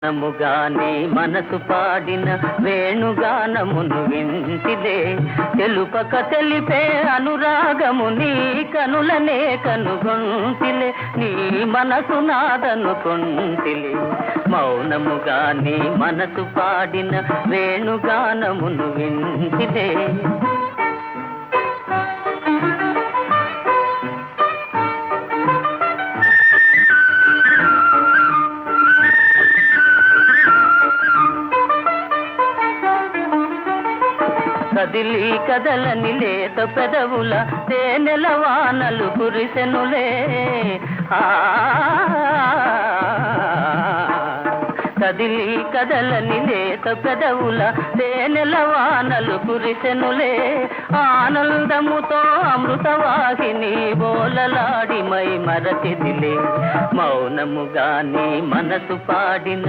నముగాని మనసు పాడిన వేణుగానమును వింటిదే తెలుపక తెలిపే అనురాగము నీ కనులనే కనుగొంటిలే నీ మనసు నాదనుకొంటిలే మౌనముగాని మనసు పాడిన వేణుగానమును వింటిదే కదిలి కదలని లేత పెదవుల తేనెల వానలు కురిసెనులే కదిలి కదలని లేత పెదవుల తేనెల వానలు కురిసెనులే ఆనందముతో అమృతవాహిని బోలలాడి మై మరచిదిలే మౌనముగాని మనసు పాడిన